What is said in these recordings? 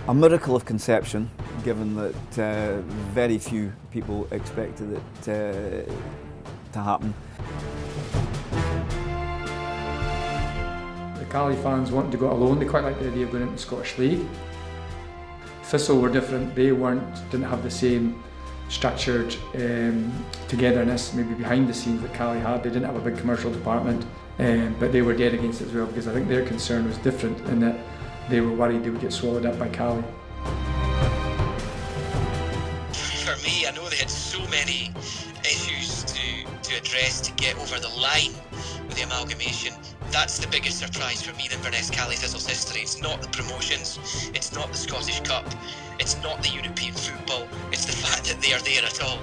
A miracle of conception, given that very few people expected it to happen. The Caley fans wanted to go alone. They quite liked the idea of going into the Scottish League. Thistle were different. They didn't have the same structured togetherness, maybe behind the scenes, that Caley had. They didn't have a big commercial department, but they were dead against it as well, because I think their concern was different in that they were worried they would get swallowed up by Caley. For me, I know they had so many issues to address to get over the line with the amalgamation. That's the biggest surprise for me in Inverness Caley Thistle's history. It's not the promotions, it's not the Scottish Cup, it's not the European football, it's the fact that they are there at all.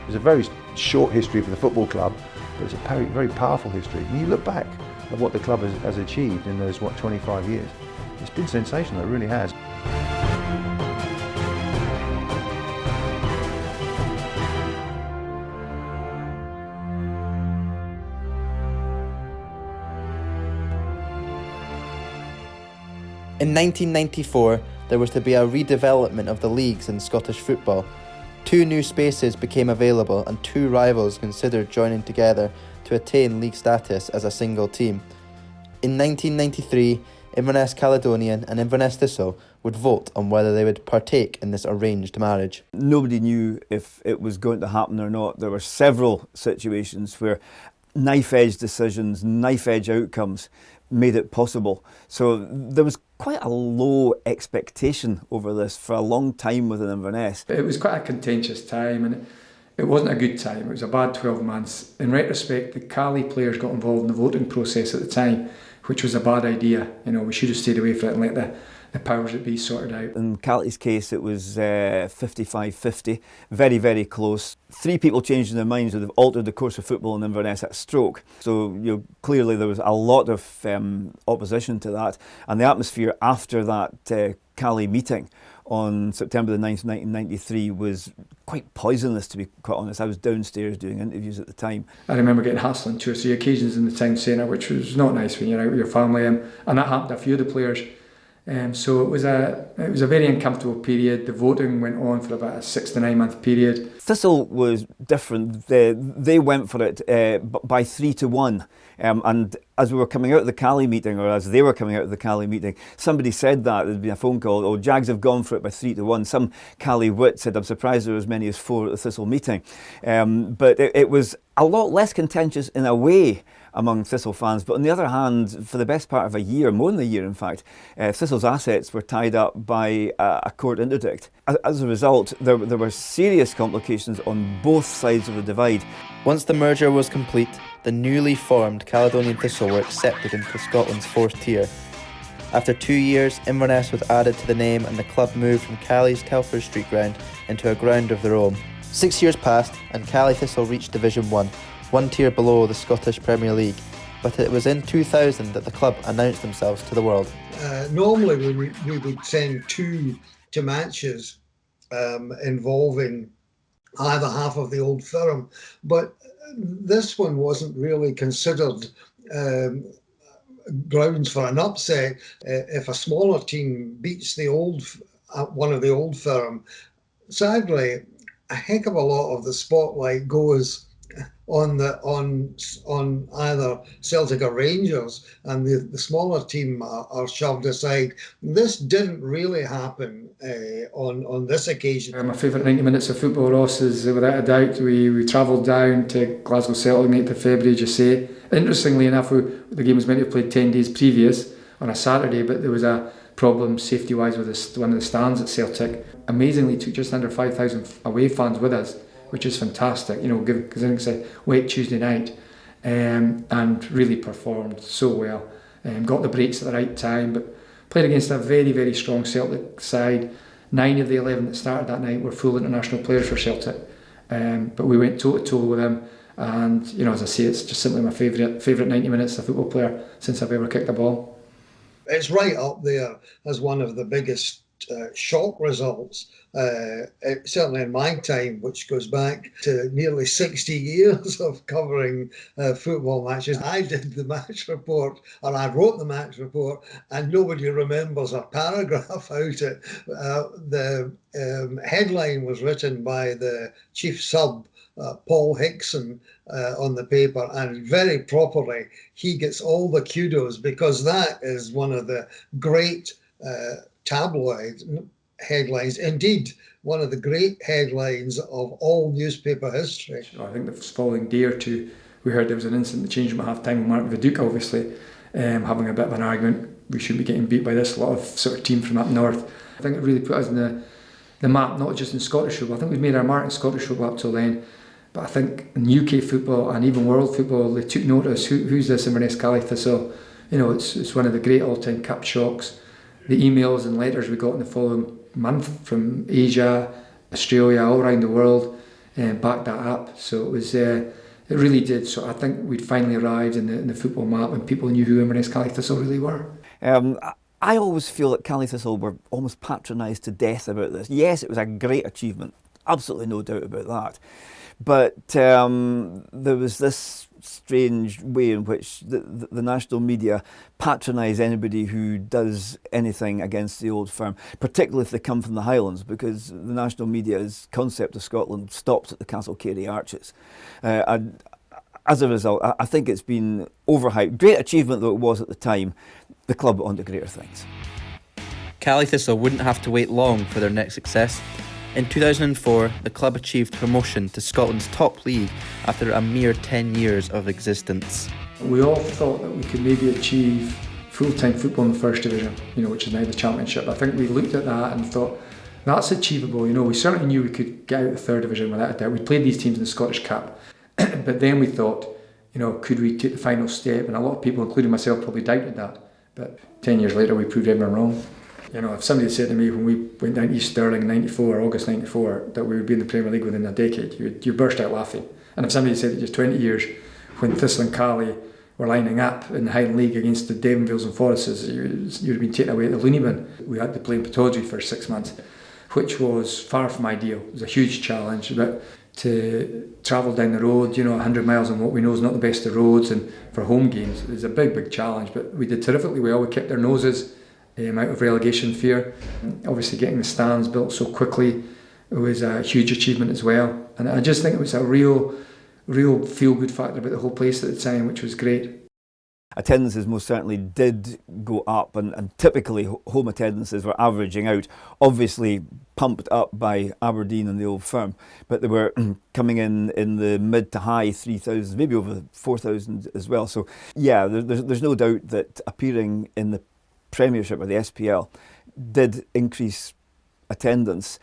It's a very short history for the football club, but it's a very, very powerful history. And you look back at what the club has achieved in those, 25 years. It's been sensational, it really has. In 1994, there was to be a redevelopment of the leagues in Scottish football. 2 new spaces became available and 2 rivals considered joining together to attain league status as a single team. In 1993, Inverness Caledonian and Inverness Thistle would vote on whether they would partake in this arranged marriage. Nobody knew if it was going to happen or not. There were several situations where knife-edge decisions, knife-edge outcomes made it possible. So there was quite a low expectation over this for a long time within Inverness. It was quite a contentious time, and it wasn't a good time. It was a bad 12 months. In retrospect, the Caley players got involved in the voting process at the time, which was a bad idea. You know, we should have stayed away from it and let the powers that be sorted out. In Caley's case, it was 55-50, very, very close. 3 people changing their minds would have altered the course of football in Inverness at a stroke. So clearly there was a lot of opposition to that, and the atmosphere after that Caley meeting on September the 9th, 1993 was quite poisonous, to be quite honest. I was downstairs doing interviews at the time. I remember getting hassled on 2 or 3 occasions in the town centre, which was not nice when you're out with your family, and that happened to a few of the players. So it was a very uncomfortable period. The voting went on for about a 6 to 9 month period. Thistle was different. They went for it by 3-1. And as we were coming out of the Caley meeting, or as they were coming out of the Caley meeting, somebody said that, there'd been a phone call, oh, Jags have gone for it by 3-1. Some Caley wit said, I'm surprised there were as many as 4 at the Thistle meeting. But it was a lot less contentious in a way among Thistle fans, but on the other hand, for the best part of a year, more than a year in fact, Thistle's assets were tied up by a court interdict. As a result, there were serious complications on both sides of the divide. Once the merger was complete, the newly formed Caledonian Thistle were accepted into Scotland's 4th tier. After 2 years, Inverness was added to the name and the club moved from Caley's Telford Street ground into a ground of their own. 6 years passed and Caley Thistle reached Division 1 tier below the Scottish Premier League, but it was in 2000 that the club announced themselves to the world. Normally we would send 2 to matches involving either half of the old firm, but this one wasn't really considered grounds for an upset. If a smaller team beats the one of the old firm, sadly a heck of a lot of the spotlight goes on either Celtic or Rangers, and the smaller team are shoved aside. This didn't really happen on this occasion. My favourite 90 minutes of football, Ross, is without a doubt we travelled down to Glasgow Celtic 9th of February, as you say. Interestingly enough, the game was meant to have played 10 days previous on a Saturday, but there was a problem safety-wise with one of the stands at Celtic. Amazingly, took just under 5,000 away fans with us, which is fantastic, because it's a wet Tuesday night, and really performed so well. Got the breaks at the right time, but played against a very, very strong Celtic side. 9 of the 11 that started that night were full international players for Celtic, but we went toe-to-toe with them, and as I say, it's just simply my favourite 90 minutes of football player since I've ever kicked a ball. It's right up there as one of the biggest shock results. Certainly in my time, which goes back to nearly 60 years of covering football matches, I did the match report, or I wrote the match report, and nobody remembers a paragraph out it. The headline was written by the chief sub, Paul Hickson, on the paper, and very properly he gets all the kudos, because that is one of the great tabloid headlines, indeed one of the great headlines of all newspaper history. I think the following day or two we heard there was an incident that changed at half time with Mark Viduka, obviously having a bit of an argument. We shouldn't be getting beat by this lot of sort of team from up north. I think it really put us in the map, not just in Scottish football. I think we've made our mark in Scottish football up till then, but I think in UK football and even world football, they took notice. Who's this Inverness Caley Thistle? You know, it's one of the great all-time cup shocks. The emails and letters we got in the following month from Asia, Australia, all around the world, backed that up. So it was, it really did. So I think we'd finally arrived in the football map, and people knew who Inverness Caley Thistle really were. I always feel that Caley Thistle were almost patronised to death about this. Yes, it was a great achievement, absolutely no doubt about that. But there was this strange way in which the national media patronise anybody who does anything against the old firm, particularly if they come from the Highlands, because the national media's concept of Scotland stops at the Castle Carey Arches. And as a result, I think it's been overhyped. Great achievement though it was at the time, the club went on to greater things. Caley Thistle wouldn't have to wait long for their next success. In 2004, the club achieved promotion to Scotland's top league after a mere 10 years of existence. We all thought that we could maybe achieve full-time football in the First Division, you know, which is now the Championship. I think we looked at that and thought, that's achievable. You know, we certainly knew we could get out of the Third Division without a doubt. We played these teams in the Scottish Cup. But then we thought, you know, could we take the final step? And a lot of people, including myself, probably doubted that. But 10 years later, we proved everyone wrong. You know, if somebody had said to me when we went down to East Stirling in '94, August '94, that we would be in the Premier League within a decade, you burst out laughing. And if somebody had said it just 20 years, when Thistle and Caley were lining up in the Highland League against the Devonvilles and Forests, you'd have been taken away at the loony bin. We had to play in Pittodrie for 6 months, which was far from ideal. It was a huge challenge, but to travel down the road, you know, 100 miles on what we know is not the best of roads, and for home games, it was a big, big challenge. But we did terrifically well. We kept our noses out of relegation fear. Obviously getting the stands built so quickly, it was a huge achievement as well. And I just think it was a real feel-good factor about the whole place at the time, which was great. Attendances most certainly did go up, and typically home attendances were averaging out, obviously pumped up by Aberdeen and the Old Firm, but they were coming in the mid to high 3,000s, maybe over 4,000 as well. So yeah, there's no doubt that appearing in the Premiership or the SPL did increase attendance,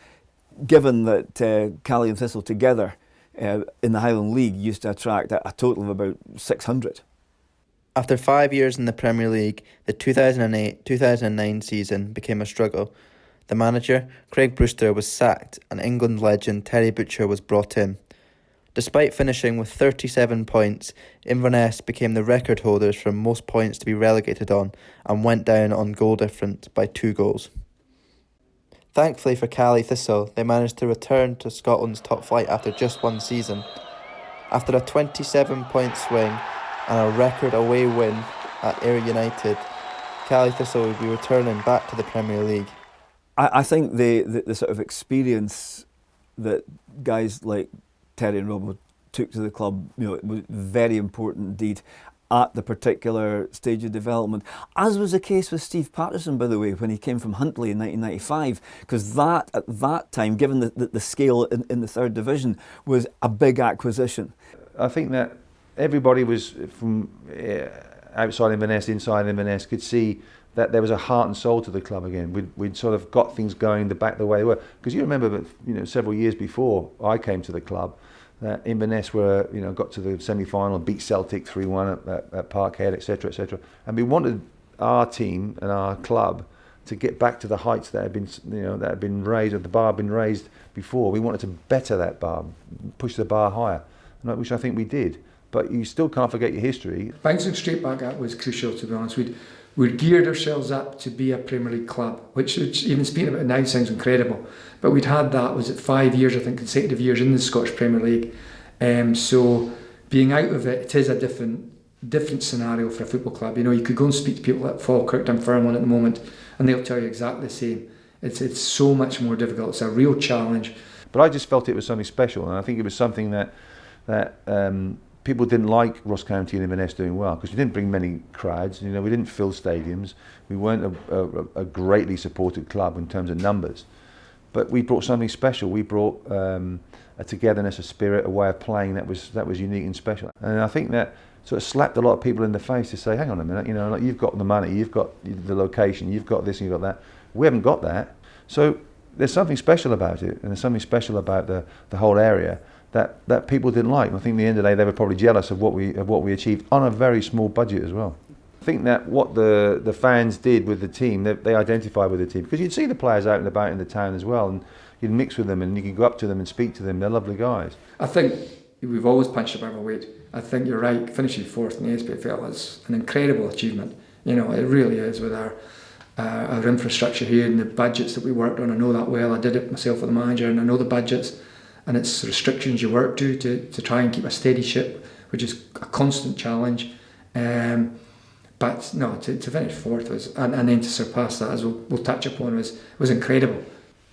given that Caley and Thistle together in the Highland League used to attract a total of about 600. After 5 years in the Premier League, the 2008-2009 season became a struggle. The manager, Craig Brewster, was sacked and England legend Terry Butcher was brought in. Despite finishing with 37 points, Inverness became the record holders for most points to be relegated on and went down on goal difference by 2 goals. Thankfully for Caley Thistle, they managed to return to Scotland's top flight after just 1 season. After a 27-point swing and a record away win at Ayr United, Caley Thistle will be returning back to the Premier League. I think the sort of experience that guys like Terry and Robbo took to the club, you know, it was very important indeed at the particular stage of development, as was the case with Steve Patterson, by the way, when he came from Huntly in 1995, because that, at that time, given the scale in the Third Division, was a big acquisition. I think that everybody was from outside Inverness, inside Inverness, could see that there was a heart and soul to the club again. We'd sort of got things going the way they were. Because you remember that, you know, several years before I came to the club, that Inverness were, you know, got to the semi-final and beat Celtic 3-1 at Parkhead, etc., etc. And we wanted our team and our club to get back to the heights that had been raised, or the bar had been raised before. We wanted to better that bar, push the bar higher, which I think we did. But you still can't forget your history. Bouncing straight back up was crucial, to be honest. We'd we'd geared ourselves up to be a Premier League club, which even speaking about it now sounds incredible. But we'd had that, was it 5 years, I think, consecutive years in the Scottish Premier League. So being out of it is a different scenario for a football club. You know, you could go and speak to people at Falkirk, Dunfermline at the moment, and they'll tell you exactly the same. It's so much more difficult. It's a real challenge. But I just felt it was something special, and I think it was something that people didn't like Ross County and Inverness doing well, because we didn't bring many crowds. You know, we didn't fill stadiums. We weren't a greatly supported club in terms of numbers, but we brought something special. We brought a togetherness, a spirit, a way of playing that was unique and special. And I think that sort of slapped a lot of people in the face to say, hang on a minute, you know, like, you've got the money, you've got the location, you've got this and you've got that. We haven't got that. So there's something special about it, and there's something special about the whole area that people didn't like. And I think at the end of the day, they were probably jealous of what we achieved on a very small budget as well. I think that what the fans did with the team, they identified with the team, because you'd see the players out and about in the town as well, and you'd mix with them and you could go up to them and speak to them. They're lovely guys. I think we've always punched above our weight. I think you're right, finishing fourth in the SPFL is an incredible achievement. You know, it really is, with our infrastructure here and the budgets that we worked on. I know that well. I did it myself with the manager, and I know the budgets and its restrictions you work to try and keep a steady ship, which is a constant challenge. But no, to finish fourth was, and then to surpass that, as we'll touch upon, was incredible.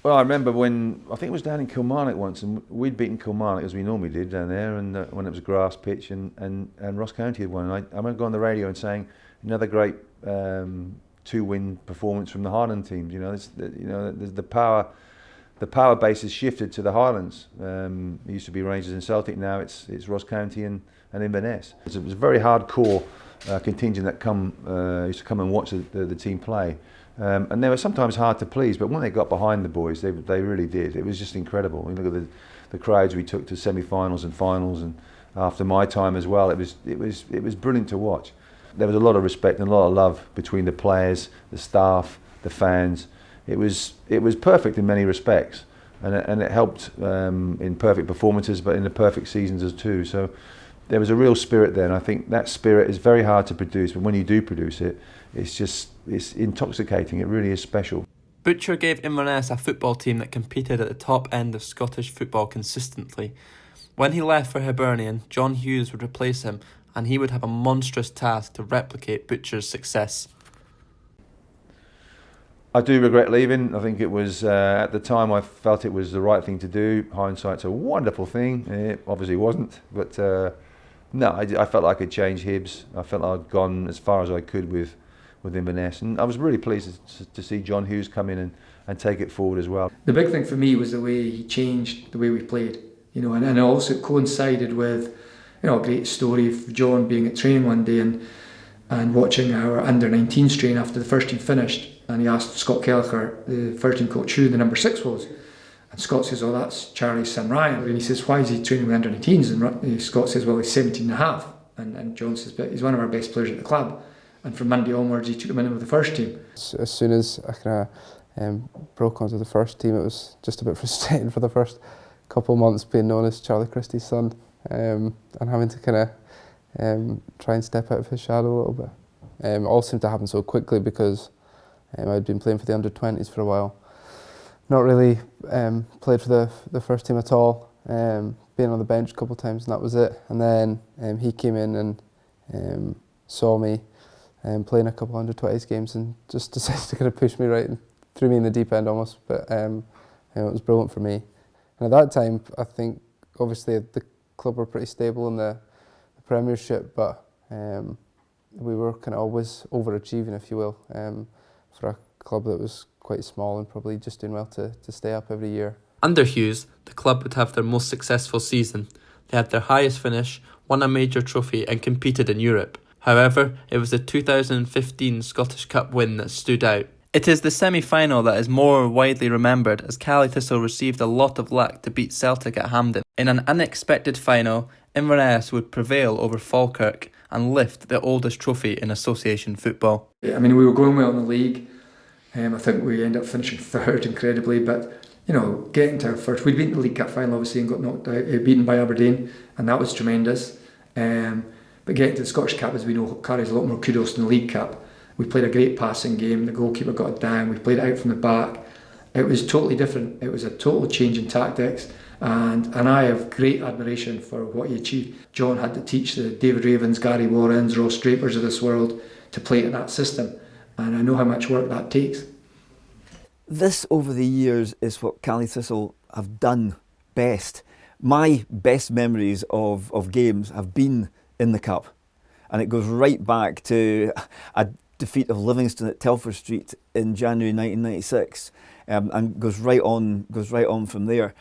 Well, I remember when, I think it was down in Kilmarnock once, and we'd beaten Kilmarnock as we normally did down there, and when it was a grass pitch, and Ross County had won. And I remember going on the radio and saying, another great 2-win performance from the Highland teams. You know, the power base has shifted to the Highlands. It used to be Rangers and Celtic, now it's Ross County and Inverness. It was a very hardcore contingent that used to come and watch the team play. And they were sometimes hard to please, but when they got behind the boys, they really did. It was just incredible. You look at the crowds we took to semi-finals and finals, and after my time as well, it was brilliant to watch. There was a lot of respect and a lot of love between the players, the staff, the fans. It was perfect in many respects, and it helped in perfect performances, but in the perfect seasons as too. So there was a real spirit there, and I think that spirit is very hard to produce, but when you do produce it, it's intoxicating. It really is special. Butcher gave Inverness a football team that competed at the top end of Scottish football consistently. When he left for Hibernian, John Hughes would replace him, and he would have a monstrous task to replicate Butcher's success. I do regret leaving. I think it was, at the time, I felt it was the right thing to do. Hindsight's a wonderful thing. It obviously wasn't, but no, I felt like I could change Hibs. I felt I'd gone as far as I could with Inverness, and I was really pleased to see John Hughes come in and take it forward as well. The big thing for me was the way he changed the way we played, you know, and also it coincided with, you know, a great story of John being at training one day and watching our under-19s train after the first team finished, and he asked Scott Kelleher, the first team coach, who the number 6 was. And Scott says, oh, that's Charlie's son Ryan. And he says, why is he training with under-19s? And Scott says, well, he's 17 and a half. And John says, but he's one of our best players at the club. And from Monday onwards, he took him in with the first team. As soon as I kind of broke onto the first team, it was just a bit frustrating for the first couple of months, being known as Charlie Christie's son, and having to kind of try and step out of his shadow a little bit. It all seemed to happen so quickly because I'd been playing for the under-20s for a while. Not really played for the first team at all, being on the bench a couple of times, and that was it. And then he came in and saw me playing a couple of under-20s games and just decided to kind of push me right and threw me in the deep end almost. But it was brilliant for me. And at that time, I think obviously the club were pretty stable in the Premiership, but we were kind of always overachieving, if you will, for a club that was quite small and probably just doing well to stay up every year. Under Hughes, the club would have their most successful season. They had their highest finish, won a major trophy and competed in Europe. However, it was the 2015 Scottish Cup win that stood out. It is the semi-final that is more widely remembered, as Caley Thistle received a lot of luck to beat Celtic at Hampden. In an unexpected final, Inverness would prevail over Falkirk and lift the oldest trophy in association football. I mean, we were going well in the league. I think we ended up finishing third, incredibly, but you know, getting to our first, we'd beaten the League Cup final obviously and got knocked out, beaten by Aberdeen, and that was tremendous. But getting to the Scottish Cup, as we know, carries a lot more kudos than the League Cup. We played a great passing game. The goalkeeper got it down. We played it out from the back. It was totally different. It was a total change in tactics. And I have great admiration for what he achieved. John had to teach the David Ravens, Gary Warrens, Ross Drapers of this world to play in that system. And I know how much work that takes. This, over the years, is what Caley Thistle have done best. My best memories of games have been in the Cup. And it goes right back to a defeat of Livingston at Telford Street in January 1996. And goes right on from there.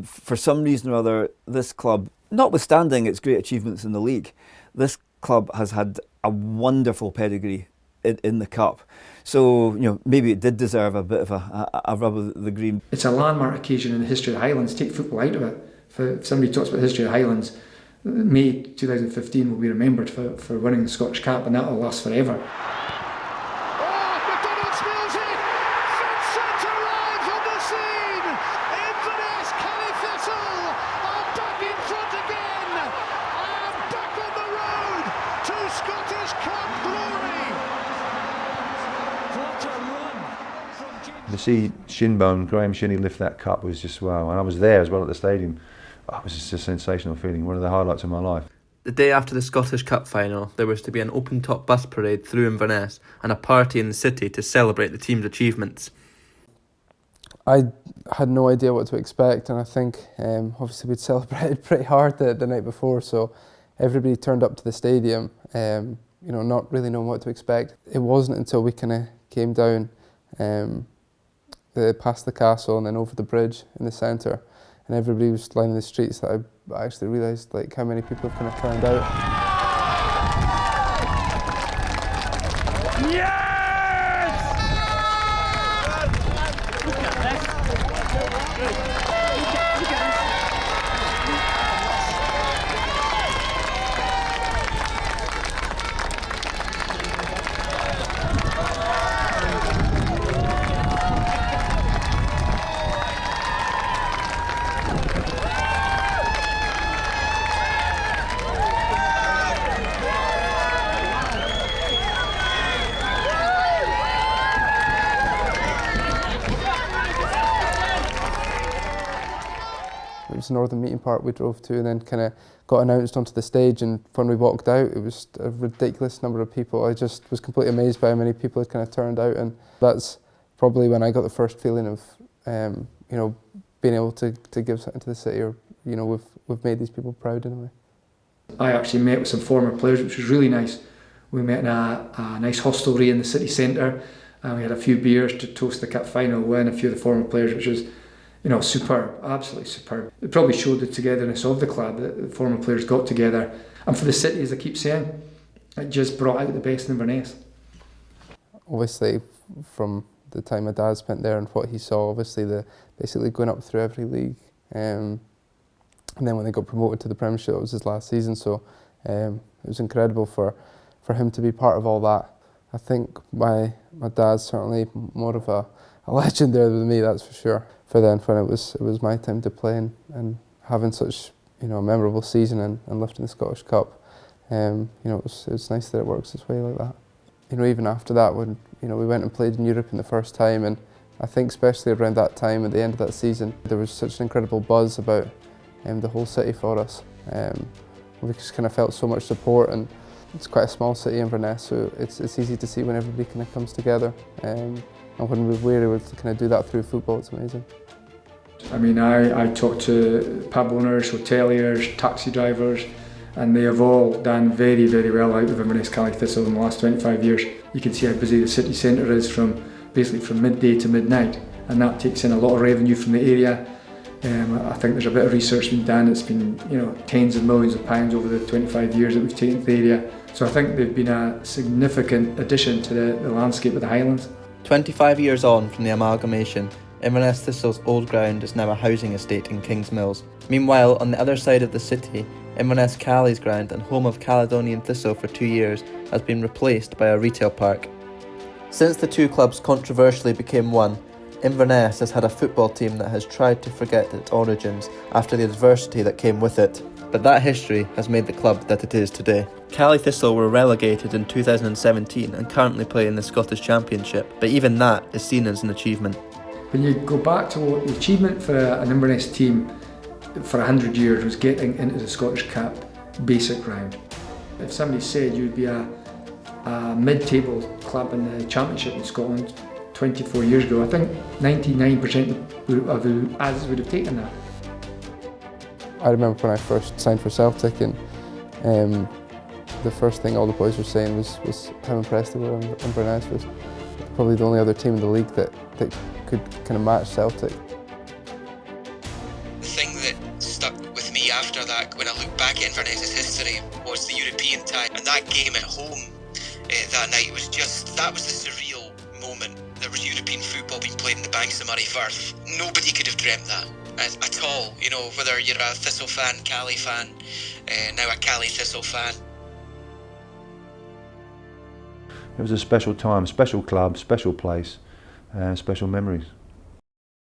For some reason or other, this club, notwithstanding its great achievements in the league, this club has had a wonderful pedigree in the Cup. So, maybe it did deserve a bit of a rub of the green. It's a landmark occasion in the history of the Highlands. Take football out of it. If somebody talks about the history of the Highlands, May 2015 will be remembered for winning the Scottish Cup, and that will last forever. To see Shinbone, Graham Shinney lift that cup was just wow. And I was there as well at the stadium. Oh, it was just a sensational feeling, one of the highlights of my life. The day after the Scottish Cup final, there was to be an open-top bus parade through Inverness and a party in the city to celebrate the team's achievements. I had no idea what to expect, and I think obviously we'd celebrated pretty hard the night before, so everybody turned up to the stadium, not really knowing what to expect. It wasn't until we kind of came down past the castle and then over the bridge in the centre, and everybody was lining the streets that I actually realised how many people have kind of turned out. It was the Northern Meeting Park we drove to, and then kind of got announced onto the stage, and when we walked out it was a ridiculous number of people. I just was completely amazed by how many people had kind of turned out, and that's probably when I got the first feeling of being able to give something to the city, or we've made these people proud in a way. I actually met with some former players, which was really nice. We met in a nice hostelry in the city centre, and we had a few beers to toast the cup final win, a few of the former players, which was superb, absolutely superb. It probably showed the togetherness of the club, that the former players got together. And for the city, as I keep saying, it just brought out the best in Inverness. Obviously, from the time my dad spent there and what he saw, obviously basically going up through every league. And then when they got promoted to the Premiership, it was his last season, so it was incredible for him to be part of all that. I think my dad's certainly more of a legend there than me, that's for sure. For then, when it was my time to play and having such a memorable season and lifting the Scottish Cup, it was nice that it works its way like that. Even after that, when we went and played in Europe in the first time, and I think especially around that time at the end of that season, there was such an incredible buzz about the whole city for us. We just kind of felt so much support, and it's quite a small city, Inverness, so it's easy to see when everybody kind of comes together. And when we were able to kind of do that through football, it's amazing. I mean, I talked to pub owners, hoteliers, taxi drivers, and they have all done very, very well out of Inverness Caley Thistle in the last 25 years. You can see how busy the city centre is from midday to midnight, and that takes in a lot of revenue from the area. I think there's a bit of research been done. It's been tens of millions of pounds over the 25 years that we've taken to the area. So I think they've been a significant addition to the landscape of the Highlands. 25 years on from the amalgamation, Inverness Thistle's old ground is now a housing estate in Kings Mills. Meanwhile, on the other side of the city, Inverness Caley's ground and home of Caledonian Thistle for 2 years has been replaced by a retail park. Since the two clubs controversially became one, Inverness has had a football team that has tried to forget its origins after the adversity that came with it. but that history has made the club that it is today. Caley Thistle were relegated in 2017 and currently play in the Scottish Championship, but even that is seen as an achievement. When you go back to what the achievement for an Inverness team for 100 years was getting into the Scottish Cup basic round. If somebody said you'd be a mid-table club in the Championship in Scotland 24 years ago, I think 99% of us would have taken that. I remember when I first signed for Celtic, and the first thing all the boys were saying was how impressed they were. Inverness was probably the only other team in the league that could kind of match Celtic. The thing that stuck with me after that, when I look back at Inverness's history, was the European tie, and that game at home that night was that was the surreal moment. There was European football being played in the banks of Murray Firth. Nobody could have dreamt that at all, you know, whether you're a Thistle fan, Caley fan, now a Caley Thistle fan. It was a special time, special club, special place, special memories.